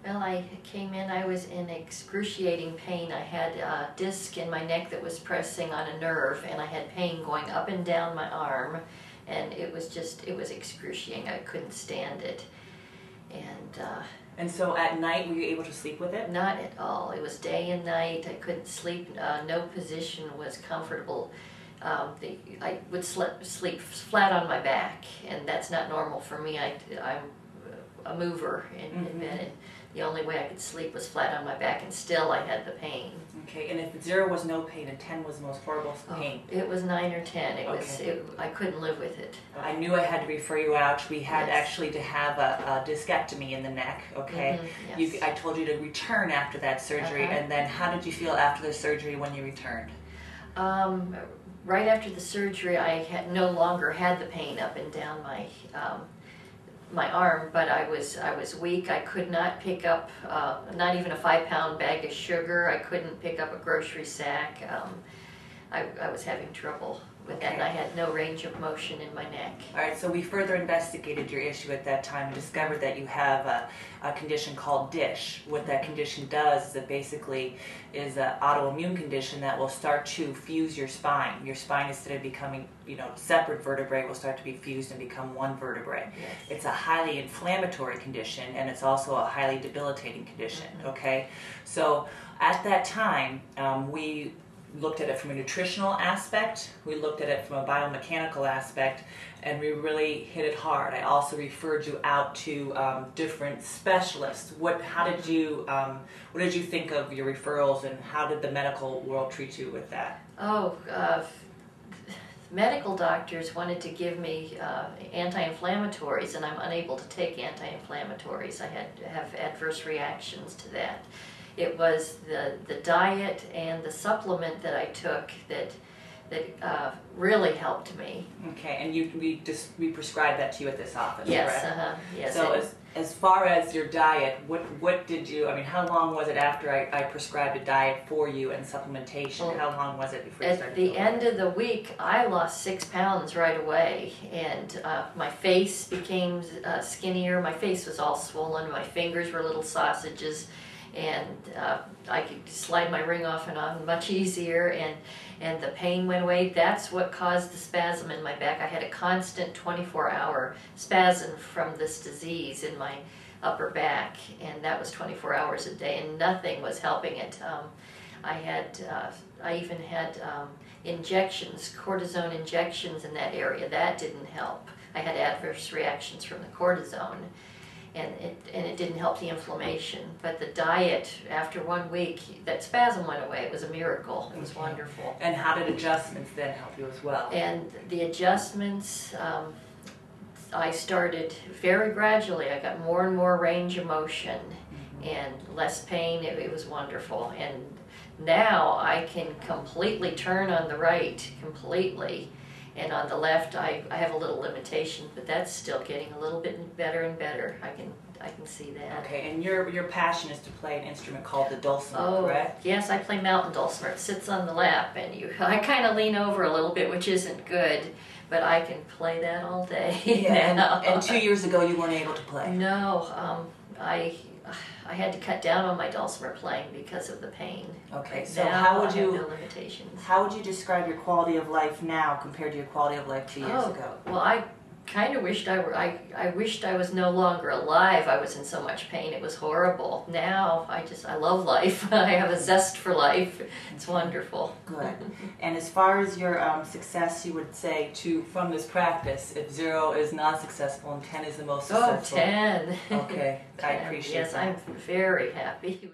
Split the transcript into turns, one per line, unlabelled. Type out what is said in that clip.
Well, I came in, I was in excruciating pain. I had a disc in my neck that was pressing on a nerve, and I had pain going up and down my arm, and it was excruciating. I couldn't stand it.
And so at night, were you able to sleep with it?
Not at all. It was day and night. I couldn't sleep. No position was comfortable. I would sleep flat on my back, and that's not normal for me. I'm a mover in bed, and the only way I could sleep was flat on my back, and still I had the pain.
Okay, and if 0 was no pain and 10 was the most horrible pain?
It was 9 or 10.
Okay.
I couldn't live with it.
I knew I had to refer you out. We had actually to have a discectomy in the neck, okay?
Yes.
I told you to return after that surgery, and then how did you feel after the surgery when you returned?
Right after the surgery, I no longer had the pain up and down my arm, but I was weak. I could not pick up not even a 5-pound bag of sugar. I couldn't pick up a grocery sack. I was having trouble with that, and I had no range of motion in my neck.
All right, so we further investigated your issue at that time and discovered that you have a condition called DISH. What that condition does is it basically is an autoimmune condition that will start to fuse your spine. Your spine, instead of becoming, separate vertebrae, will start to be fused and become one vertebrae.
Yes.
It's a highly inflammatory condition, and it's also a highly debilitating condition, okay? So at that time, we looked at it from a nutritional aspect, we looked at it from a biomechanical aspect, and we really hit it hard. I also referred you out to different specialists. What did you think of your referrals, and how did the medical world treat you with that?
Medical doctors wanted to give me anti-inflammatories, and I'm unable to take anti-inflammatories. I had to have adverse reactions to that. It was the diet and the supplement that I took that really helped me.
Okay, and we prescribed that to you at this office,
yes,
correct?
Yes.
So as far as your diet, what did you? I mean, how long was it after I prescribed a diet for you and supplementation?
Well,
how long was it before you started?
At the end of the week, I lost 6 pounds right away, and my face became skinnier. My face was all swollen. My fingers were little sausages. And I could slide my ring off and on much easier, and the pain went away. That's what caused the spasm in my back. I had a constant 24-hour spasm from this disease in my upper back, and that was 24 hours a day, and nothing was helping it. I even had injections, cortisone injections in that area. That didn't help. I had adverse reactions from the cortisone. And it didn't help the inflammation. But the diet, after 1 week, that spasm went away. It was a miracle. It was wonderful.
And how did adjustments then help you as well?
And the adjustments, I started very gradually. I got more and more range of motion and less pain. It was wonderful. And now I can completely turn on the right, completely. And on the left, I have a little limitation, but that's still getting a little bit better and better. I can see that.
Okay, and your passion is to play an instrument called the dulcimer, correct?
Yes, I play mountain dulcimer. It sits on the lap, and I kind of lean over a little bit, which isn't good, but I can play that all day.
Yeah, and 2 years ago you weren't able to play.
No, I had to cut down on my dulcimer playing because of the pain.
Okay, so
now
how would
I have no limitations.
How would you describe your quality of life now compared to your quality of life 2 years ago?
Well, I kind of wished I wished I was no longer alive. I was in so much pain. It was horrible. Now I love life. I have a zest for life. It's wonderful.
Good. And as far as your success, you would say from this practice, if 0 is not successful and 10 is the most successful.
Oh, 10.
Okay,
10.
I appreciate
yes,
that.
I'm very happy.